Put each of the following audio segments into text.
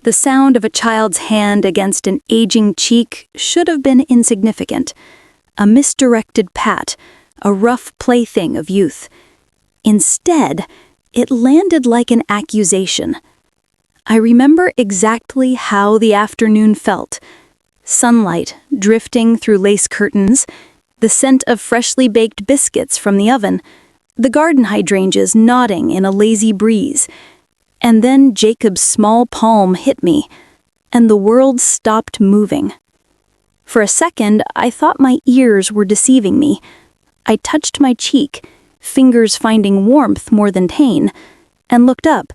The sound of a child's hand against an aging cheek should have been insignificant. A misdirected pat, a rough plaything of youth. Instead, it landed like an accusation. I remember exactly how the afternoon felt. Sunlight drifting through lace curtains, the scent of freshly baked biscuits from the oven, the garden hydrangeas nodding in a lazy breeze. And then Jacob's small palm hit me, and the world stopped moving. For a second, I thought my ears were deceiving me. I touched my cheek, fingers finding warmth more than pain, and looked up.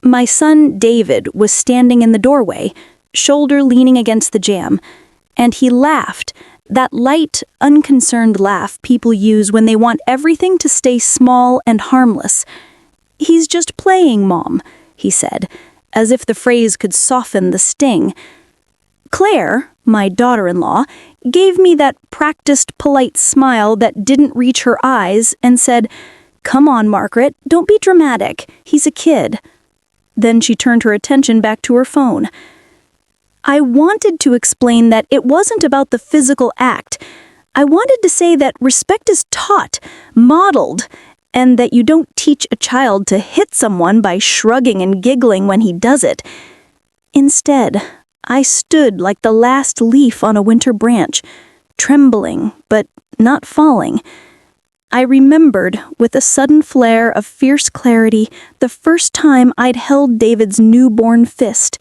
My son, David, was standing in the doorway, shoulder leaning against the jamb, and he laughed, that light, unconcerned laugh people use when they want everything to stay small and harmless. "He's just playing, Mom," he said, as if the phrase could soften the sting. Claire, my daughter-in-law, gave me that practiced polite smile that didn't reach her eyes and said, "Come on, Margaret, don't be dramatic. He's a kid." Then she turned her attention back to her phone. I wanted to explain that it wasn't about the physical act. I wanted to say that respect is taught, modeled, and that you don't teach a child to hit someone by shrugging and giggling when he does it. Instead, I stood like the last leaf on a winter branch, trembling but not falling. I remembered, with a sudden flare of fierce clarity, the first time I'd held David's newborn fist.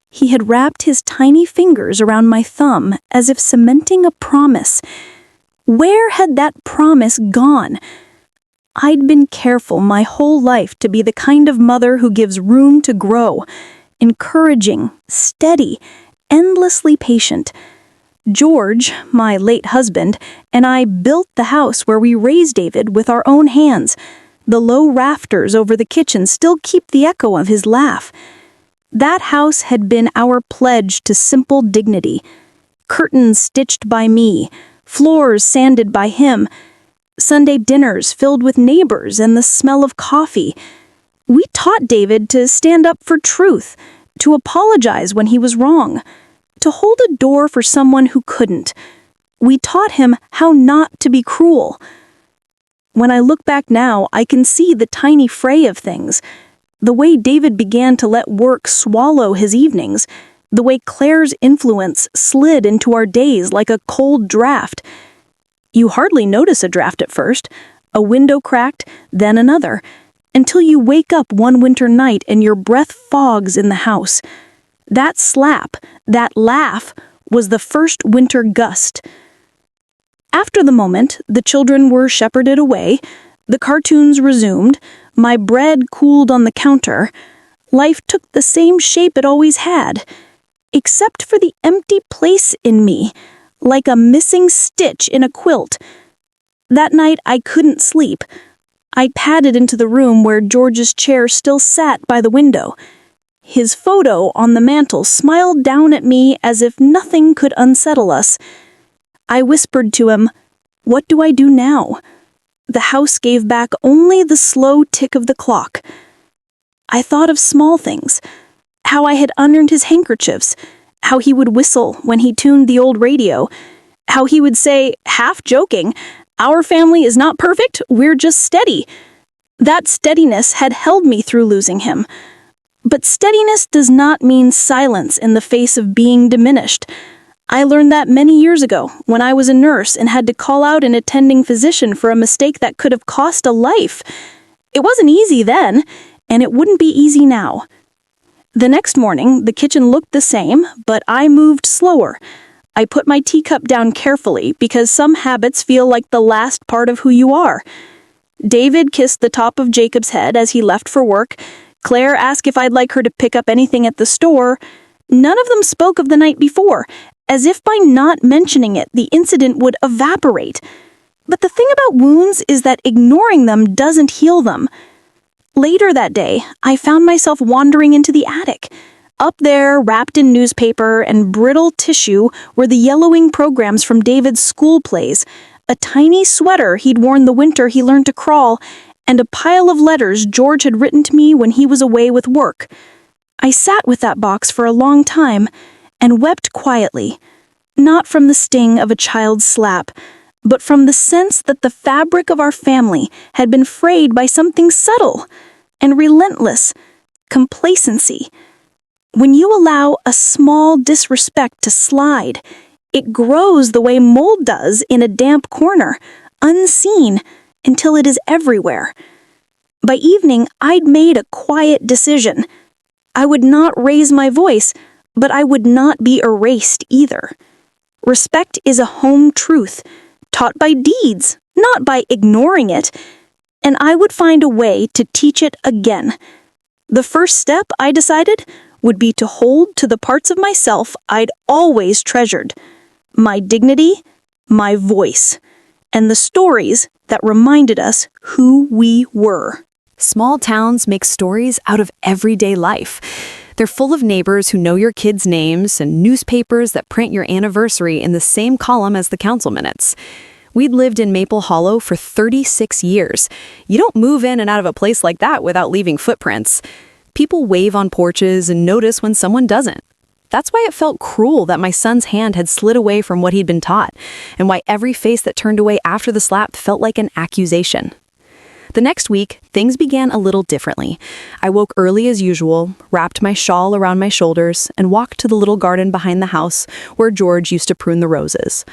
He had wrapped his tiny fingers around my thumb as if cementing a promise. Where had that promise gone? I'd been careful my whole life to be the kind of mother who gives room to grow, encouraging, steady, endlessly patient. George, my late husband, and I built the house where we raised David with our own hands. The low rafters over the kitchen still keep the echo of his laugh. That house had been our pledge to simple dignity. Curtains stitched by me, floors sanded by him, Sunday dinners filled with neighbors and the smell of coffee. We taught David to stand up for truth, to apologize when he was wrong, to hold a door for someone who couldn't. We taught him how not to be cruel. When I look back now, I can see the tiny fray of things, the way David began to let work swallow his evenings, the way Claire's influence slid into our days like a cold draft. You hardly notice a draft at first, a window cracked, then another, until you wake up one winter night and your breath fogs in the house. That slap, that laugh, was the first winter gust. After the moment, the children were shepherded away, the cartoons resumed, my bread cooled on the counter. Life took the same shape it always had, except for the empty place in me, like a missing stitch in a quilt. That night I couldn't sleep. I padded into the room where George's chair still sat by the window. His photo on the mantel smiled down at me as if nothing could unsettle us. I whispered to him, "What do I do now?" The house gave back only the slow tick of the clock. I thought of small things, how I had unearned his handkerchiefs, how he would whistle when he tuned the old radio, how he would say, half joking, "Our family is not perfect, we're just steady." That steadiness had held me through losing him. But steadiness does not mean silence in the face of being diminished. I learned that many years ago when I was a nurse and had to call out an attending physician for a mistake that could have cost a life. It wasn't easy then, and it wouldn't be easy now. The next morning, the kitchen looked the same, but I moved slower. I put my teacup down carefully because some habits feel like the last part of who you are. David kissed the top of Jacob's head as he left for work. Claire asked if I'd like her to pick up anything at the store. None of them spoke of the night before, as if by not mentioning it, the incident would evaporate. But the thing about wounds is that ignoring them doesn't heal them. Later that day, I found myself wandering into the attic. Up there, wrapped in newspaper and brittle tissue, were the yellowing programs from David's school plays, a tiny sweater he'd worn the winter he learned to crawl, and a pile of letters George had written to me when he was away with work. I sat with that box for a long time and wept quietly, not from the sting of a child's slap, but from the sense that the fabric of our family had been frayed by something subtle and relentless: complacency. When you allow a small disrespect to slide, it grows the way mold does in a damp corner, unseen until it is everywhere. By evening, I'd made a quiet decision. I would not raise my voice, but I would not be erased either. Respect is a home truth, taught by deeds, not by ignoring it, and I would find a way to teach it again. The first step, I decided, would be to hold to the parts of myself I'd always treasured: my dignity, my voice, and the stories that reminded us who we were. Small towns make stories out of everyday life. They're full of neighbors who know your kids' names and newspapers that print your anniversary in the same column as the council minutes. We'd lived in Maple Hollow for 36 years. You don't move in and out of a place like that without leaving footprints. People wave on porches and notice when someone doesn't. That's why it felt cruel that my son's hand had slid away from what he'd been taught, and why every face that turned away after the slap felt like an accusation. The next week, things began a little differently. I woke early as usual, wrapped my shawl around my shoulders, and walked to the little garden behind the house where George used to prune the roses.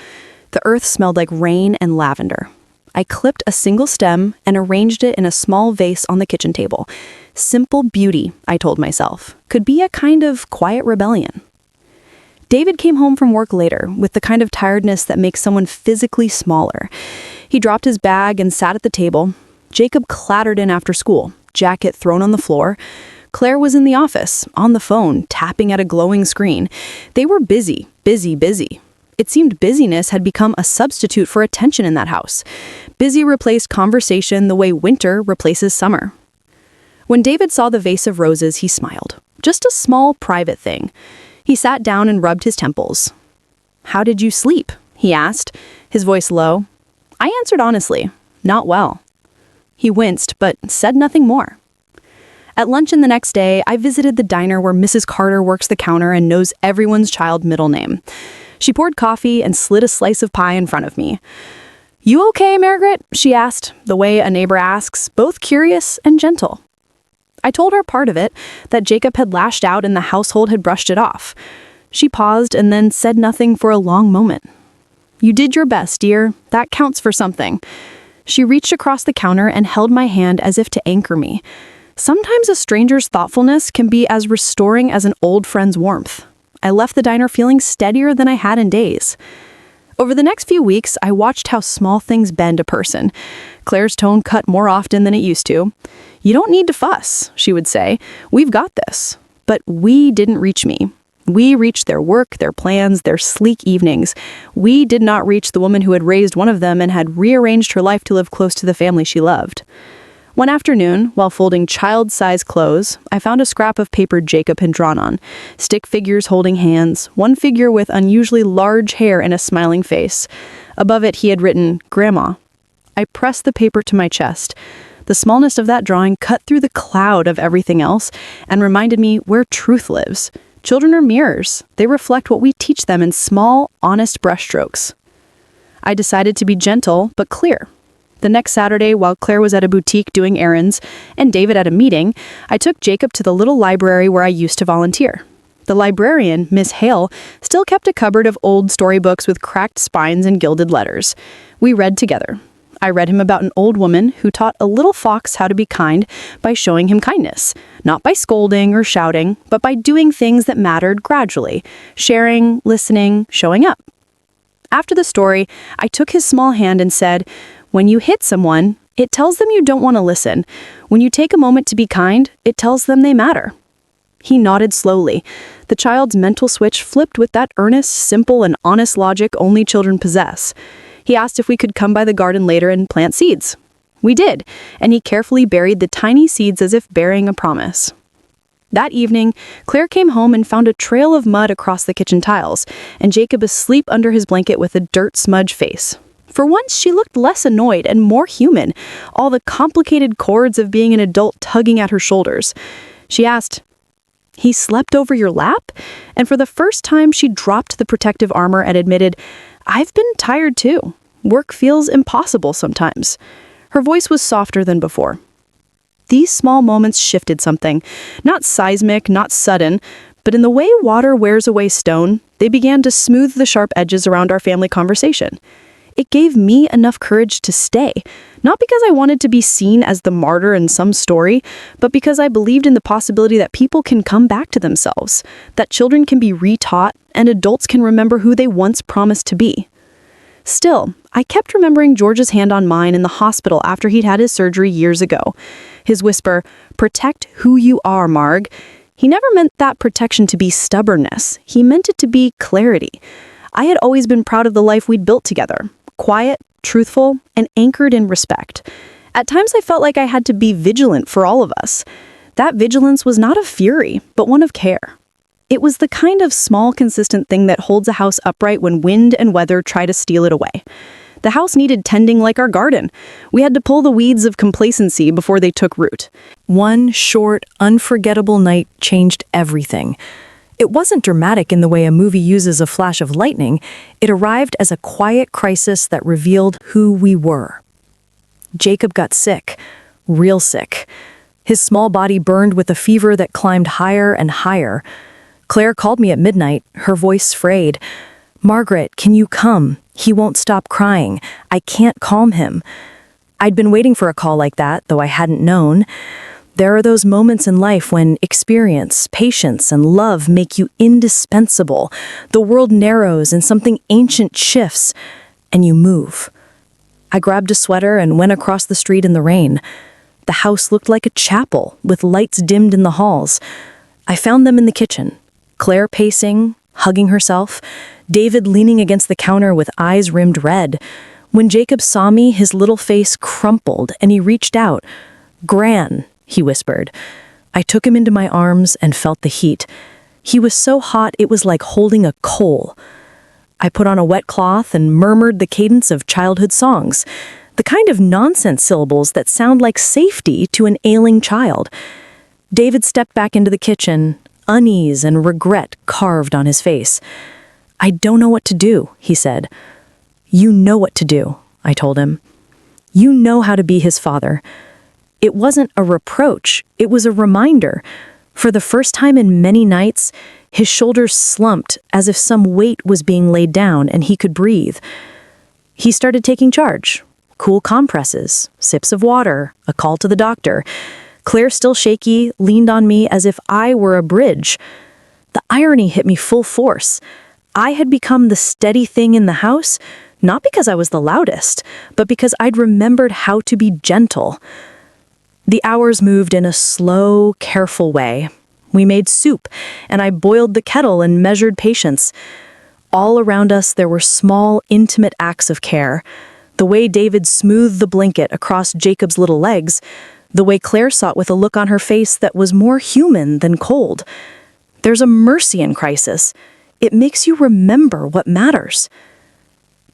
The earth smelled like rain and lavender. I clipped a single stem and arranged it in a small vase on the kitchen table. Simple beauty, I told myself, could be a kind of quiet rebellion. David came home from work later with the kind of tiredness that makes someone physically smaller. He dropped his bag and sat at the table. Jacob clattered in after school, jacket thrown on the floor. Claire was in the office, on the phone, tapping at a glowing screen. They were busy, busy, busy. It seemed busyness had become a substitute for attention in that house. Busy replaced conversation the way winter replaces summer. When David saw the vase of roses, he smiled. Just a small, private thing. He sat down and rubbed his temples. "How did you sleep?" he asked, his voice low. I answered honestly, "Not well." He winced, but said nothing more. At luncheon the next day, I visited the diner where Mrs. Carter works the counter and knows everyone's child middle name. She poured coffee and slid a slice of pie in front of me. "You okay, Margaret?" she asked, the way a neighbor asks, both curious and gentle. I told her part of it, that Jacob had lashed out and the household had brushed it off. She paused and then said nothing for a long moment. "You did your best, dear. That counts for something." She reached across the counter and held my hand as if to anchor me. Sometimes a stranger's thoughtfulness can be as restoring as an old friend's warmth. I left the diner feeling steadier than I had in days. Over the next few weeks, I watched how small things bend a person. Claire's tone cut more often than it used to. "You don't need to fuss," she would say. "We've got this." But we didn't reach me. We reached their work, their plans, their sleek evenings. We did not reach the woman who had raised one of them and had rearranged her life to live close to the family she loved. One afternoon, while folding child-sized clothes, I found a scrap of paper Jacob had drawn on. Stick figures holding hands, one figure with unusually large hair and a smiling face. Above it, he had written, "Grandma." I pressed the paper to my chest. The smallness of that drawing cut through the cloud of everything else and reminded me where truth lives. Children are mirrors. They reflect what we teach them in small, honest brushstrokes. I decided to be gentle but clear. The next Saturday, while Claire was at a boutique doing errands and David at a meeting, I took Jacob to the little library where I used to volunteer. The librarian, Miss Hale, still kept a cupboard of old storybooks with cracked spines and gilded letters. We read together. I read him about an old woman who taught a little fox how to be kind by showing him kindness, not by scolding or shouting, but by doing things that mattered gradually, sharing, listening, showing up. After the story, I took his small hand and said, "When you hit someone, it tells them you don't want to listen. When you take a moment to be kind, it tells them they matter." He nodded slowly. The child's mental switch flipped with that earnest, simple, and honest logic only children possess. He asked if we could come by the garden later and plant seeds. We did, and he carefully buried the tiny seeds as if bearing a promise. That evening, Claire came home and found a trail of mud across the kitchen tiles, and Jacob asleep under his blanket with a dirt-smudged face. For once, she looked less annoyed and more human, all the complicated cords of being an adult tugging at her shoulders. She asked, He slept over your lap? And for the first time, she dropped the protective armor and admitted, I've been tired too. Work feels impossible sometimes. Her voice was softer than before. These small moments shifted something. Not seismic, not sudden, but in the way water wears away stone, they began to smooth the sharp edges around our family conversation. It gave me enough courage to stay, not because I wanted to be seen as the martyr in some story, but because I believed in the possibility that people can come back to themselves, that children can be retaught, and adults can remember who they once promised to be. Still, I kept remembering George's hand on mine in the hospital after he'd had his surgery years ago. His whisper, "Protect who you are, Marg." He never meant that protection to be stubbornness. He meant it to be clarity. I had always been proud of the life we'd built together. Quiet, truthful, and anchored in respect. At times I felt like I had to be vigilant for all of us. That vigilance was not of fury, but one of care. It was the kind of small, consistent thing that holds a house upright when wind and weather try to steal it away. The house needed tending like our garden. We had to pull the weeds of complacency before they took root. One short, unforgettable night changed everything. It wasn't dramatic in the way a movie uses a flash of lightning. It arrived as a quiet crisis that revealed who we were. Jacob got sick, real sick. His small body burned with a fever that climbed higher and higher. Claire called me at midnight, her voice frayed. "Margaret, can you come? He won't stop crying. I can't calm him." I'd been waiting for a call like that, though I hadn't known. There are those moments in life when experience, patience, and love make you indispensable. The world narrows and something ancient shifts, and you move. I grabbed a sweater and went across the street in the rain. The house looked like a chapel, with lights dimmed in the halls. I found them in the kitchen. Claire pacing, hugging herself, David leaning against the counter with eyes rimmed red. When Jacob saw me, his little face crumpled, and he reached out. "Gran," he whispered. I took him into my arms and felt the heat. He was so hot it was like holding a coal. I put on a wet cloth and murmured the cadence of childhood songs, the kind of nonsense syllables that sound like safety to an ailing child. David stepped back into the kitchen, unease and regret carved on his face. "I don't know what to do," he said. "You know what to do," I told him. "You know how to be his father." It wasn't a reproach, it was a reminder. For the first time in many nights, his shoulders slumped as if some weight was being laid down and he could breathe. He started taking charge. Cool compresses, sips of water, a call to the doctor. Claire, still shaky, leaned on me as if I were a bridge. The irony hit me full force. I had become the steady thing in the house, not because I was the loudest, but because I'd remembered how to be gentle. The hours moved in a slow, careful way. We made soup, and I boiled the kettle and measured patience. All around us there were small, intimate acts of care. The way David smoothed the blanket across Jacob's little legs, the way Claire sought with a look on her face that was more human than cold. There's a mercy in crisis. It makes you remember what matters.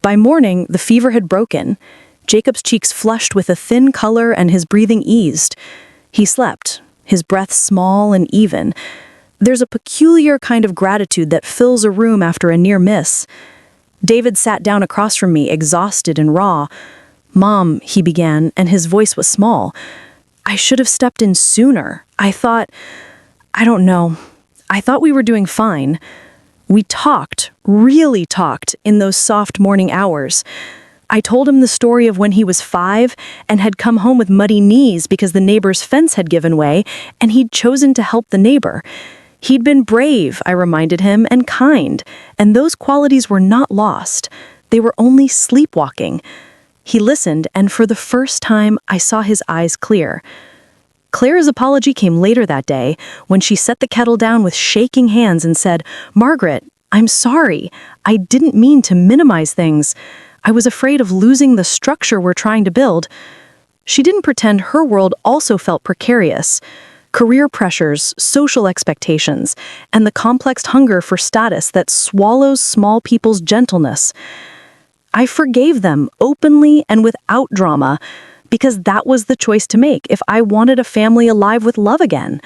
By morning, the fever had broken. Jacob's cheeks flushed with a thin color and his breathing eased. He slept, his breath small and even. There's a peculiar kind of gratitude that fills a room after a near miss. David sat down across from me, exhausted and raw. "Mom," he began, and his voice was small. "I should have stepped in sooner. I thought we were doing fine." We talked, really talked, in those soft morning hours. I told him the story of when he was 5 and had come home with muddy knees because the neighbor's fence had given way, and he'd chosen to help the neighbor. He'd been brave, I reminded him, and kind, and those qualities were not lost. They were only sleepwalking. He listened, and for the first time, I saw his eyes clear. Claire's apology came later that day, when she set the kettle down with shaking hands and said, "Margaret, I'm sorry. I didn't mean to minimize things. I was afraid of losing the structure we're trying to build." She didn't pretend her world also felt precarious. Career pressures, social expectations, and the complex hunger for status that swallows small people's gentleness. I forgave them openly and without drama, because that was the choice to make if I wanted a family alive with love again.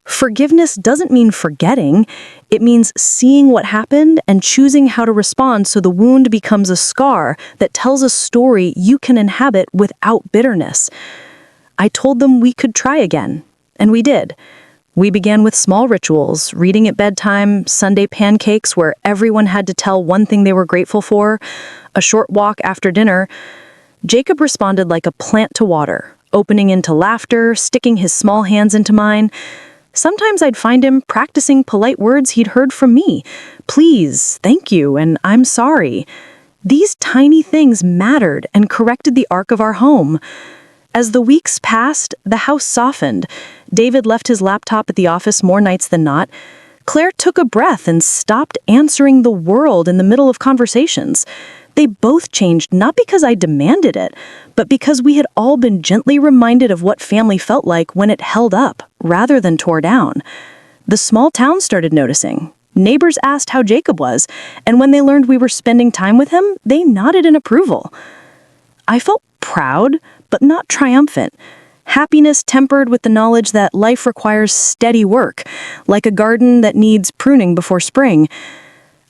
Forgiveness doesn't mean forgetting. It means seeing what happened and choosing how to respond so the wound becomes a scar that tells a story you can inhabit without bitterness. I told them we could try again, and we did. We began with small rituals, reading at bedtime, Sunday pancakes where everyone had to tell one thing they were grateful for, a short walk after dinner. Jacob responded like a plant to water, opening into laughter, sticking his small hands into mine. Sometimes I'd find him practicing polite words he'd heard from me. Please, thank you, and I'm sorry. These tiny things mattered and corrected the arc of our home. As the weeks passed, the house softened. David left his laptop at the office more nights than not. Claire took a breath and stopped answering the world in the middle of conversations. They both changed not because I demanded it, but because we had all been gently reminded of what family felt like when it held up, rather than tore down. The small town started noticing. Neighbors asked how Jacob was, and when they learned we were spending time with him, they nodded in approval. I felt proud, but not triumphant. Happiness tempered with the knowledge that life requires steady work, like a garden that needs pruning before spring.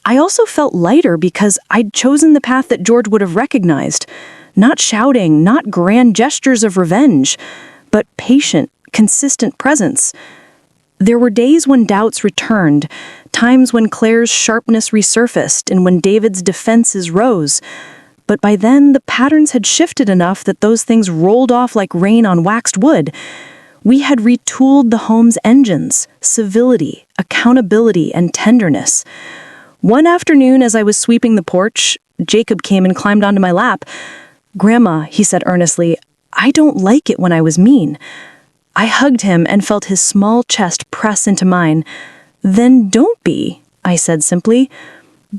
I also felt lighter because I'd chosen the path that George would have recognized. Not shouting, not grand gestures of revenge, but patient, consistent presence. There were days when doubts returned, times when Claire's sharpness resurfaced and when David's defenses rose. But by then, the patterns had shifted enough that those things rolled off like rain on waxed wood. We had retooled the home's engines, civility, accountability, and tenderness. One afternoon, as I was sweeping the porch, Jacob came and climbed onto my lap. "Grandma," he said earnestly, "I don't like it when I was mean." I hugged him and felt his small chest press into mine. "Then don't be," I said simply.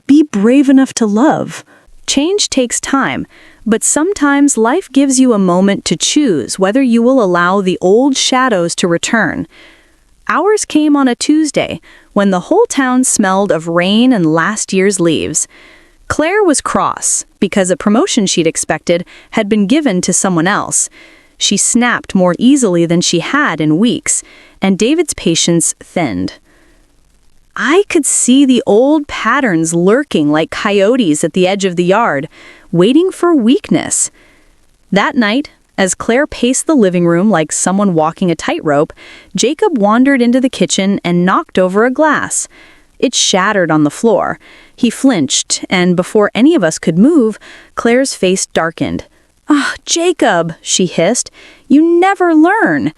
"Be brave enough to love." Change takes time, but sometimes life gives you a moment to choose whether you will allow the old shadows to return. Ours came on a Tuesday, when the whole town smelled of rain and last year's leaves. Claire was cross, because a promotion she'd expected had been given to someone else. She snapped more easily than she had in weeks, and David's patience thinned. I could see the old patterns lurking like coyotes at the edge of the yard, waiting for weakness. That night, as Claire paced the living room like someone walking a tightrope, Jacob wandered into the kitchen and knocked over a glass. It shattered on the floor. He flinched, and before any of us could move, Claire's face darkened. "Ah, Jacob," she hissed, "you never learn."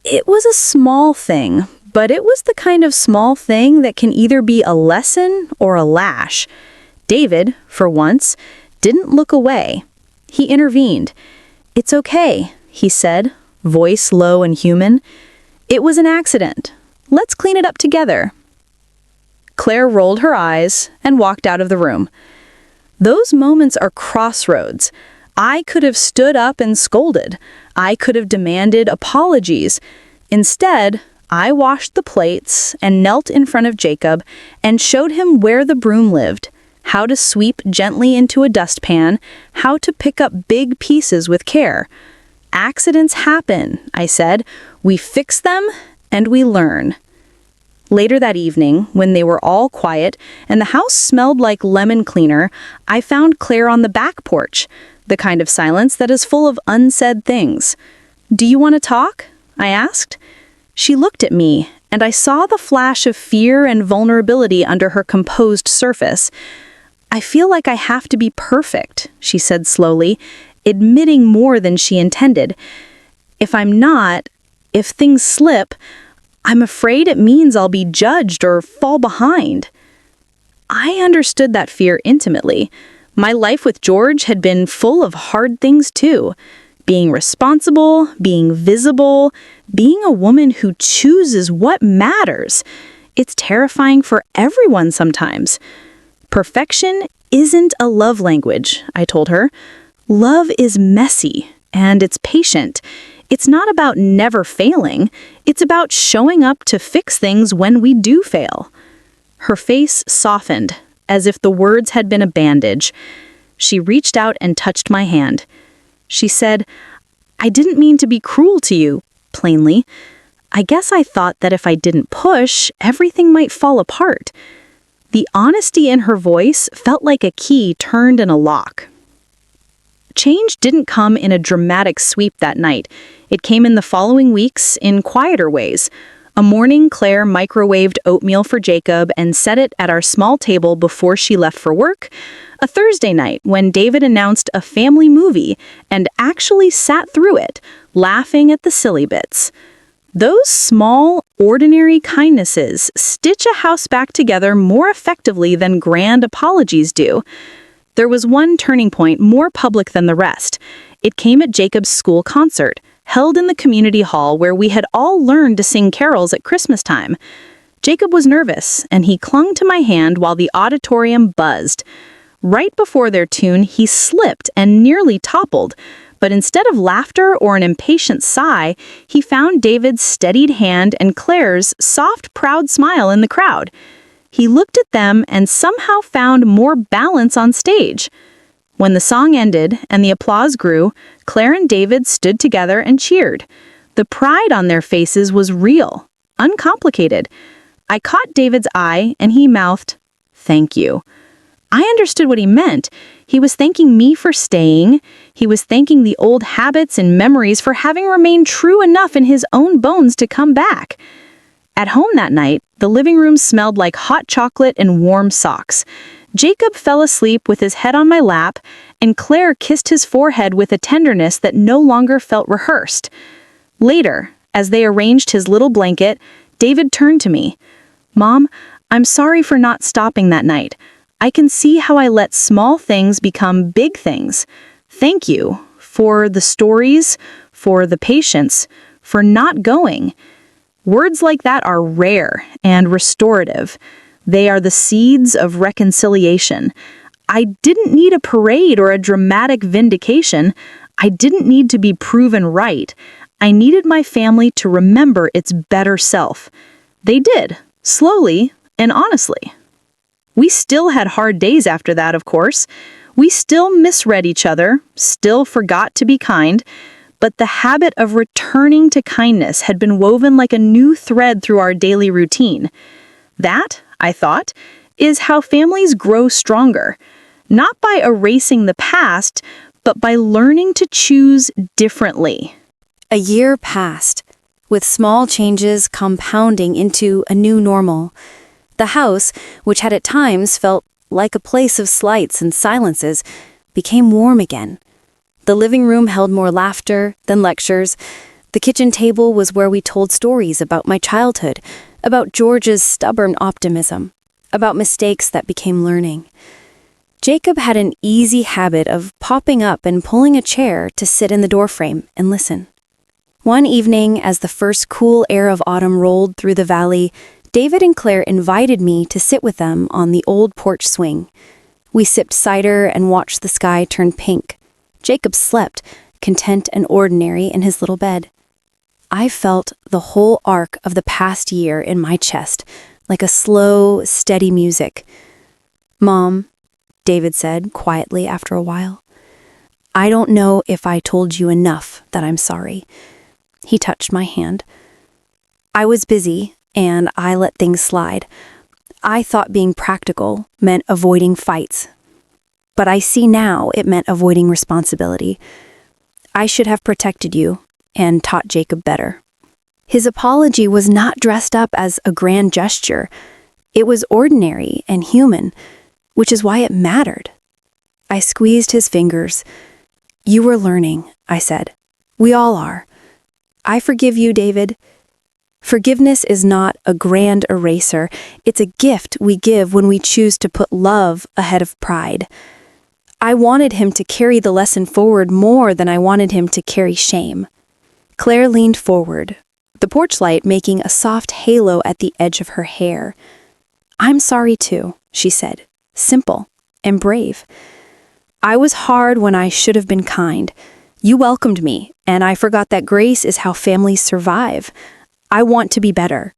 It was a small thing, but it was the kind of small thing that can either be a lesson or a lash. David, for once, didn't look away. He intervened. "It's okay," he said, voice low and human. "It was an accident. Let's clean it up together." Claire rolled her eyes and walked out of the room. Those moments are crossroads. I could have stood up and scolded. I could have demanded apologies. Instead, I washed the plates and knelt in front of Jacob and showed him where the broom lived, how to sweep gently into a dustpan, how to pick up big pieces with care. "Accidents happen," I said. "We fix them and we learn." Later that evening, when they were all quiet and the house smelled like lemon cleaner, I found Claire on the back porch, the kind of silence that is full of unsaid things. "Do you want to talk?" I asked. She looked at me, and I saw the flash of fear and vulnerability under her composed surface. "I feel like I have to be perfect," she said slowly, admitting more than she intended. "If I'm not, if things slip, I'm afraid it means I'll be judged or fall behind." I understood that fear intimately. My life with George had been full of hard things too. Being responsible, being visible, being a woman who chooses what matters. It's terrifying for everyone sometimes. Perfection isn't a love language, I told her. Love is messy, and it's patient. It's not about never failing. It's about showing up to fix things when we do fail. Her face softened, as if the words had been a bandage. She reached out and touched my hand. She said, "I didn't mean to be cruel to you," plainly. I guess I thought that if I didn't push, everything might fall apart. The honesty in her voice felt like a key turned in a lock. Change didn't come in a dramatic sweep that night. It came in the following weeks in quieter ways. A morning, Claire microwaved oatmeal for Jacob and set it at our small table before she left for work. A Thursday night when David announced a family movie and actually sat through it, laughing at the silly bits. Those small, ordinary kindnesses stitch a house back together more effectively than grand apologies do. There was one turning point more public than the rest. It came at Jacob's school concert, held in the community hall where we had all learned to sing carols at Christmas time. Jacob was nervous, and he clung to my hand while the auditorium buzzed. Right before their tune, he slipped and nearly toppled. But instead of laughter or an impatient sigh, he found David's steadied hand and Claire's soft, proud smile in the crowd. He looked at them and somehow found more balance on stage. When the song ended and the applause grew, Claire and David stood together and cheered. The pride on their faces was real, uncomplicated. I caught David's eye and he mouthed, "Thank you." I understood what he meant. He was thanking me for staying. He was thanking the old habits and memories for having remained true enough in his own bones to come back. At home that night, the living room smelled like hot chocolate and warm socks. Jacob fell asleep with his head on my lap, and Claire kissed his forehead with a tenderness that no longer felt rehearsed. Later, as they arranged his little blanket, David turned to me. "Mom, I'm sorry for not stopping that night. I can see how I let small things become big things. Thank you for the stories, for the patience, for not going." Words like that are rare and restorative. They are the seeds of reconciliation. I didn't need a parade or a dramatic vindication. I didn't need to be proven right. I needed my family to remember its better self. They did, slowly and honestly. We still had hard days after that, of course. We still misread each other, still forgot to be kind, but the habit of returning to kindness had been woven like a new thread through our daily routine. That, I thought, is how families grow stronger, not by erasing the past, but by learning to choose differently. A year passed, with small changes compounding into a new normal. The house, which had at times felt like a place of slights and silences, became warm again. The living room held more laughter than lectures. The kitchen table was where we told stories about my childhood, about George's stubborn optimism, about mistakes that became learning. Jacob had an easy habit of popping up and pulling a chair to sit in the doorframe and listen. One evening, as the first cool air of autumn rolled through the valley, David and Claire invited me to sit with them on the old porch swing. We sipped cider and watched the sky turn pink. Jacob slept, content and ordinary in his little bed. I felt the whole arc of the past year in my chest, like a slow, steady music. "Mom," David said quietly after a while, "I don't know if I told you enough that I'm sorry." He touched my hand. I was busy, and I let things slide. I thought being practical meant avoiding fights. But I see now it meant avoiding responsibility. I should have protected you and taught Jacob better. His apology was not dressed up as a grand gesture. It was ordinary and human, which is why it mattered. I squeezed his fingers. "You were learning," I said. "We all are. I forgive you, David." Forgiveness is not a grand eraser. It's a gift we give when we choose to put love ahead of pride. I wanted him to carry the lesson forward more than I wanted him to carry shame. Claire leaned forward, the porch light making a soft halo at the edge of her hair. "I'm sorry too," she said, simple and brave. "I was hard when I should have been kind. You welcomed me, and I forgot that grace is how families survive. I want to be better."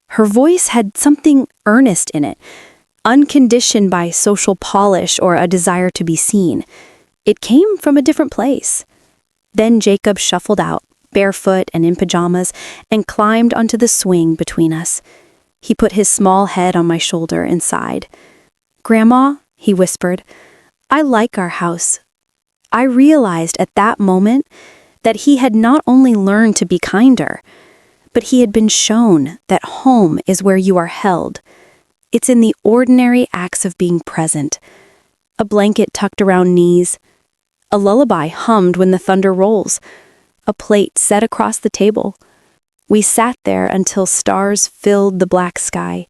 Her voice had something earnest in it, unconditioned by social polish or a desire to be seen. It came from a different place. Then Jacob shuffled out, barefoot and in pajamas, and climbed onto the swing between us. He put his small head on my shoulder and sighed. "Grandma," he whispered, "I like our house." I realized at that moment that he had not only learned to be kinder, but he had been shown that home is where you are held. It's in the ordinary acts of being present. A blanket tucked around knees, a lullaby hummed when the thunder rolls, a plate set across the table. We sat there until stars filled the black sky.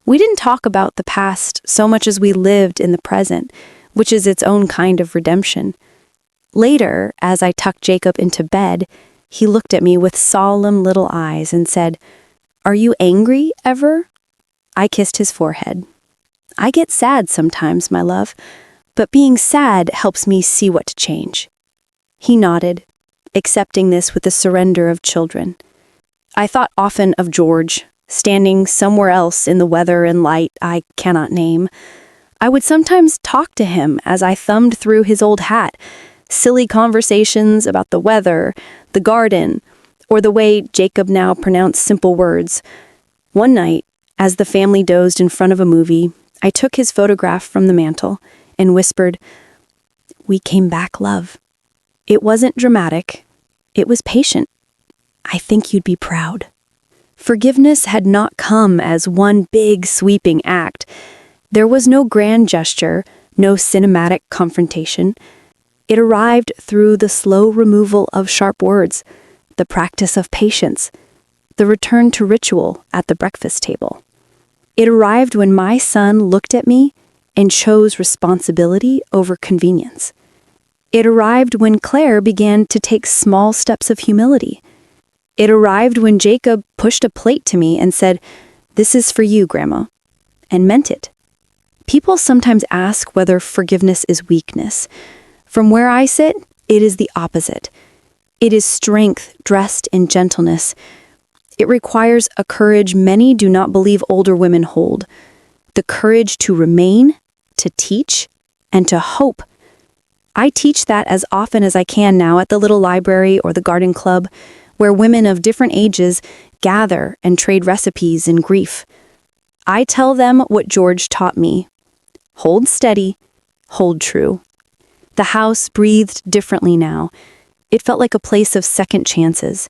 We didn't talk about the past so much as we lived in the present, which is its own kind of redemption. Later, as I tucked Jacob into bed, he looked at me with solemn little eyes and said, "Are you angry ever?" I kissed his forehead. "I get sad sometimes, my love, but being sad helps me see what to change." He nodded, accepting this with the surrender of children. I thought often of George, standing somewhere else in the weather and light I cannot name. I would sometimes talk to him as I thumbed through his old hat, silly conversations about the weather, the garden, or the way Jacob now pronounced simple words. One night, as the family dozed in front of a movie, I took his photograph from the mantel and whispered, "We came back, love." It wasn't dramatic. It was patient. I think you'd be proud. Forgiveness had not come as one big, sweeping act. There was no grand gesture, no cinematic confrontation. It arrived through the slow removal of sharp words, the practice of patience, the return to ritual at the breakfast table. It arrived when my son looked at me and chose responsibility over convenience. It arrived when Claire began to take small steps of humility. It arrived when Jacob pushed a plate to me and said, "This is for you, Grandma," and meant it. People sometimes ask whether forgiveness is weakness. From where I sit, it is the opposite. It is strength dressed in gentleness. It requires a courage many do not believe older women hold. The courage to remain, to teach, and to hope. I teach that as often as I can now at the little library or the garden club, where women of different ages gather and trade recipes in grief. I tell them what George taught me. Hold steady, hold true. The house breathed differently now. It felt like a place of second chances.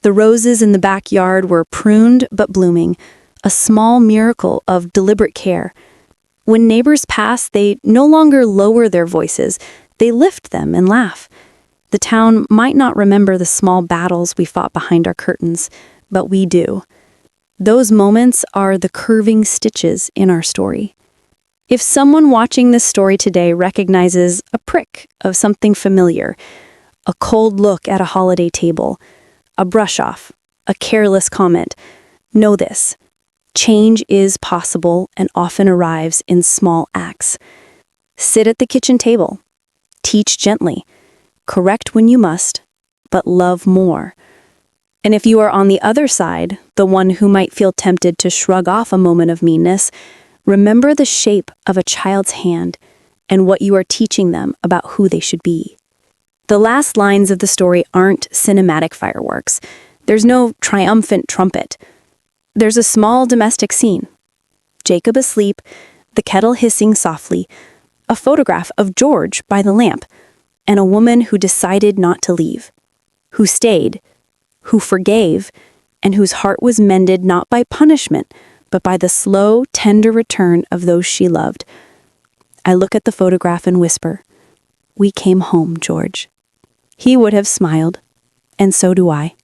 The roses in the backyard were pruned but blooming, a small miracle of deliberate care. When neighbors pass, they no longer lower their voices, they lift them and laugh. The town might not remember the small battles we fought behind our curtains, but we do. Those moments are the curving stitches in our story. If someone watching this story today recognizes a prick of something familiar, a cold look at a holiday table, a brush off, a careless comment, know this: change is possible and often arrives in small acts. Sit at the kitchen table. Teach gently. Correct when you must, but love more. And if you are on the other side, the one who might feel tempted to shrug off a moment of meanness, remember the shape of a child's hand and what you are teaching them about who they should be. The last lines of the story aren't cinematic fireworks. There's no triumphant trumpet. There's a small domestic scene. Jacob asleep, the kettle hissing softly, a photograph of George by the lamp, and a woman who decided not to leave, who stayed, who forgave, and whose heart was mended not by punishment, but by the slow, tender return of those she loved. I look at the photograph and whisper, "We came home, George." He would have smiled, and so do I.